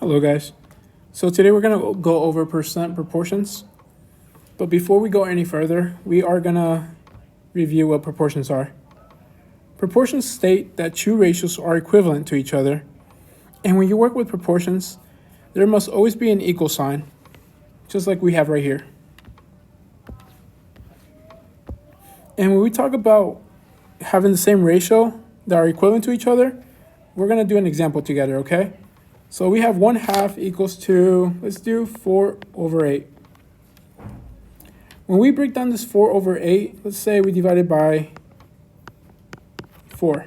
Hello guys. So today we're going to go over percent proportions. But before we go any further, we are going to review what proportions are. Proportions state that two ratios are equivalent to each other. And when you work with proportions, there must always be an equal sign, just like we have right here. And when we talk about having the same ratio that are equivalent to each other, we're going to do an example together, okay? So we have 1/2 equals to, let's do 4/8. When we break down this 4/8, let's say we divide it by 4.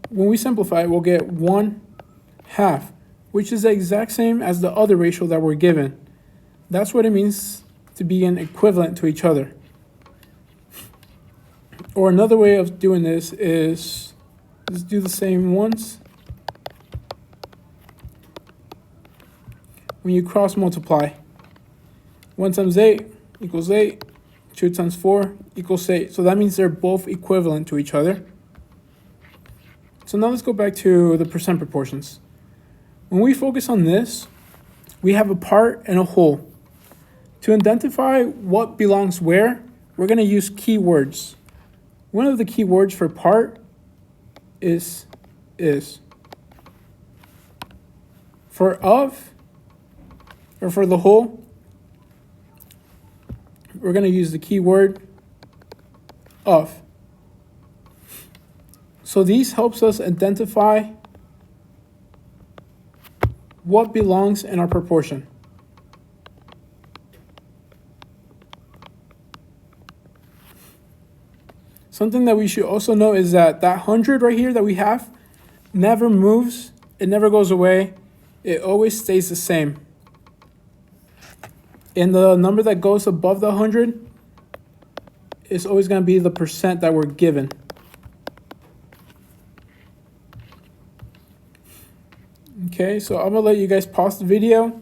When we simplify it, we'll get 1/2, which is the exact same as the other ratio that we're given. That's what it means to be an equivalent to each other. Or another way of doing this is, let's do the same once. When you cross multiply, 1 times 8 equals 8, 2 times 4 equals 8. So that means they're both equivalent to each other. So now let's go back to the percent proportions. When we focus on this, we have a part and a whole. To identify what belongs where, we're going to use keywords. One of the keywords for part is. For of, or for the whole, we're going to use the keyword of. So these helps us identify what belongs in our proportion. Something that we should also know is that 100 right here that we have never moves, it never goes away, it always stays the same. And the number that goes above the 100 is always going to be the percent that we're given. Okay, so I'm going to let you guys pause the video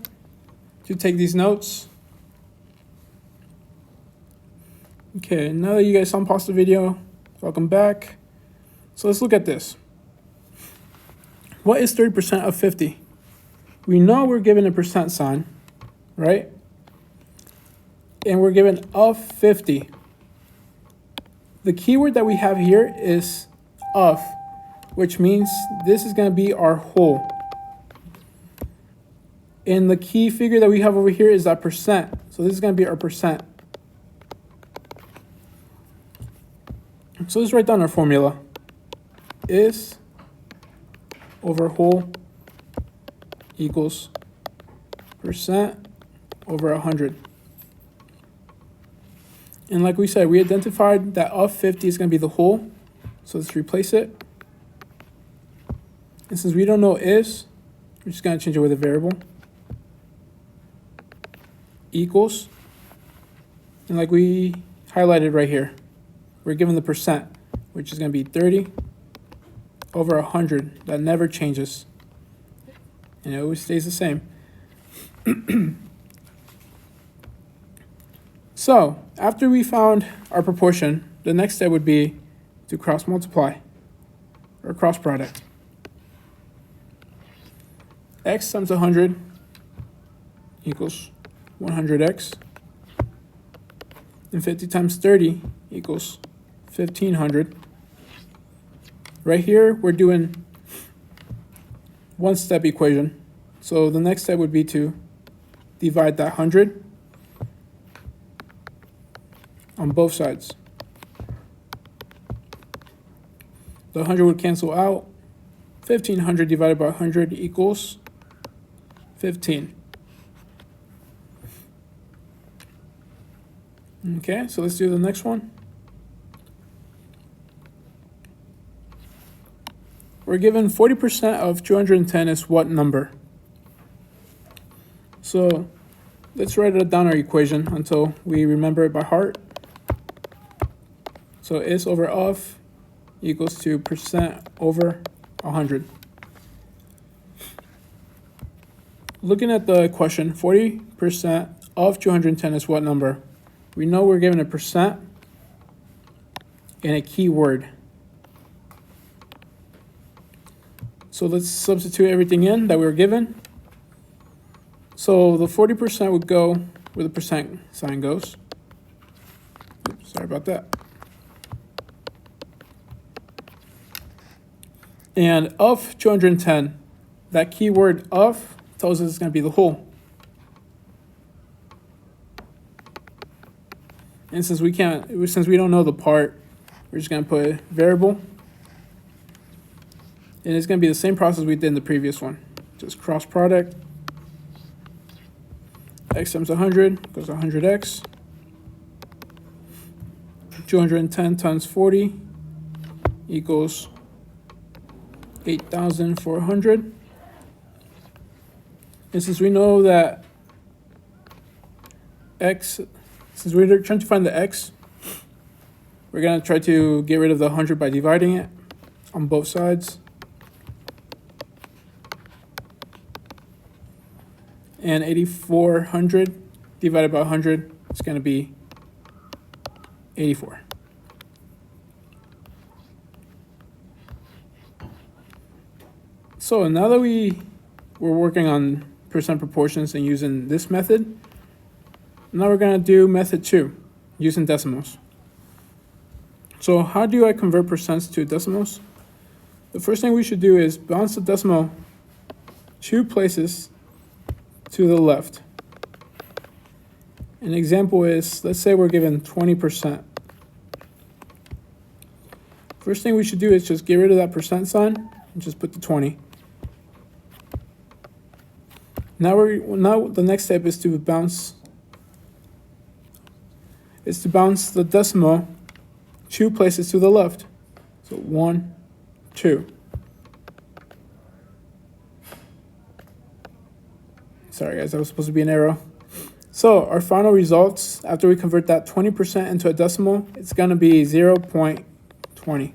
to take these notes. Okay, now that you guys unpaused the video, welcome back. So let's look at this. What is 30% of 50? We know we're given a percent sign, right? And we're given of 50. The keyword that we have here is of, which means this is going to be our whole. And the key figure that we have over here is that percent. So this is going to be our percent. So let's write down our formula. Is over whole equals percent over 100. And like we said, we identified that of 50 is going to be the whole. So let's replace it. And since we don't know is, we're just going to change it with a variable. Equals. And like we highlighted right here, we're given the percent, which is going to be 30 over 100. That never changes. And it always stays the same. So, after we found our proportion, the next step would be to cross multiply, or cross product. X times 100 equals 100x. And 50 times 30 equals 1500. Right here, we're doing one-step equation. So the next step would be to divide that 100 on both sides. The 100 would cancel out. 1500 divided by 100 equals 15. Okay, so let's do the next one. We're given 40% of 210 is what number? So let's write it down our equation until we remember it by heart. So is over of equals to percent over 100. Looking at the question, 40% of 210 is what number? We know we're given a percent and a keyword. So let's substitute everything in that we were given. So the 40% would go where the percent sign goes. Oops, sorry about that. And of 210, that keyword of tells us it's going to be the whole. And since we don't know the part, we're just going to put a variable. And it's going to be the same process we did in the previous one. Just cross product. X times 100 goes to 100x. 210 times 40 equals 8,400. And since we know that x, since we're trying to find the x, we're going to try to get rid of the 100 by dividing it on both sides. And 8,400 divided by 100 is going to be 84. So now that we're working on percent proportions and using this method, now we're going to do method 2, using decimals. So how do I convert percents to decimals? The first thing we should do is bounce the decimal 2 places to the left. An example is, let's say we're given 20%. First thing we should do is just get rid of that percent sign and just put the 20. Now the next step is to bounce the decimal 2 places to the left. So 1, 2. Sorry guys, that was supposed to be an arrow. So our final results, after we convert that 20% into a decimal, it's going to be 0.20.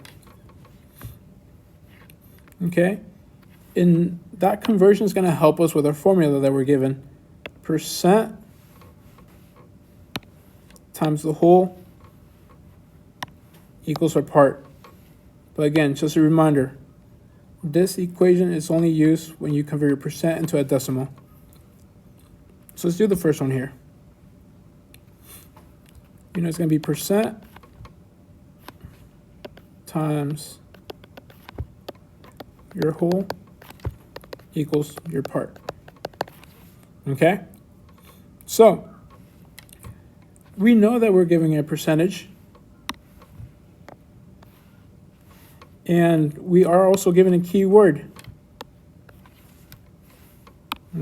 Okay? And that conversion is going to help us with our formula that we're given. Percent times the whole equals our part. But again, just a reminder, this equation is only used when you convert your percent into a decimal. So let's do the first one here. It's going to be percent times your whole equals your part. Okay? So we know that we're giving a percentage. And we are also given a keyword.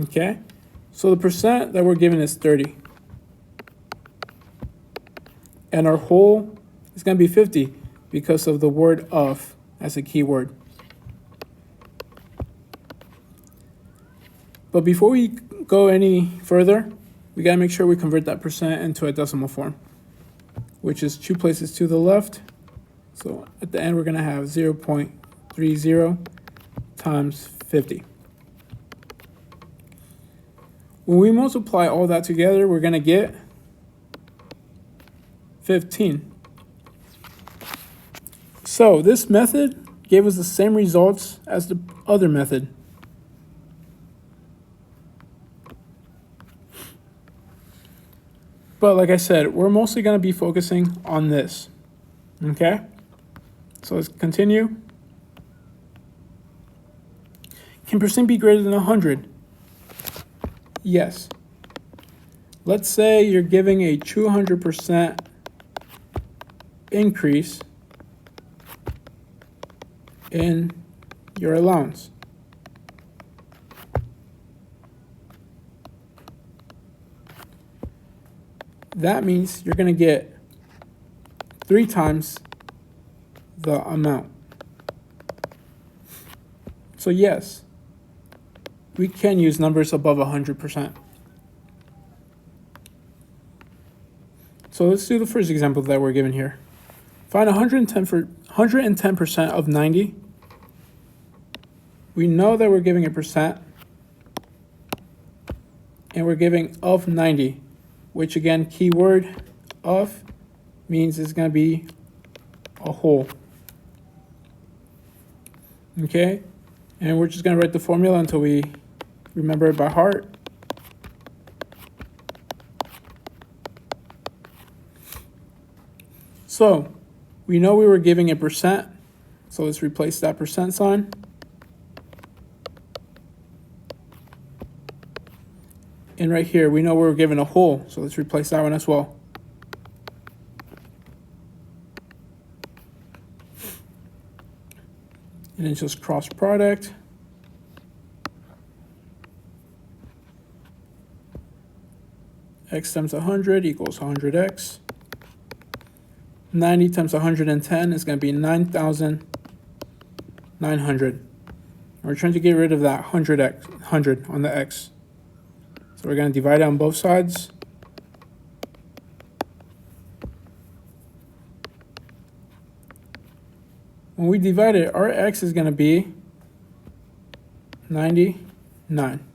Okay? So the percent that we're given is 30. And our whole is going to be 50 because of the word of as a keyword. But before we go any further, we got to make sure we convert that percent into a decimal form, which is 2 places to the left. So at the end, we're going to have 0.30 times 50. When we multiply all that together, we're going to get 15. So this method gave us the same results as the other method. But like I said, we're mostly going to be focusing on this. Okay? So let's continue. Can percent be greater than 100? Yes. Let's say you're giving a 200% increase in your allowance. That means you're going to get 3 times the amount. So yes, we can use numbers above 100%. So let's do the first example that we're given here. Find 110% of 90. We know that we're giving a percent, and we're giving of 90, which again, keyword of means it's going to be a whole. Okay? And we're just going to write the formula until we remember it by heart. So we know we were giving a percent. So let's replace that percent sign. And right here, we know we were given a whole. So let's replace that one as well. And then just cross product. X times 100 equals 100x. 90 times 110 is going to be 9,900. We're trying to get rid of that 100 on the x. So we're going to divide it on both sides. When we divide it, our x is going to be 99.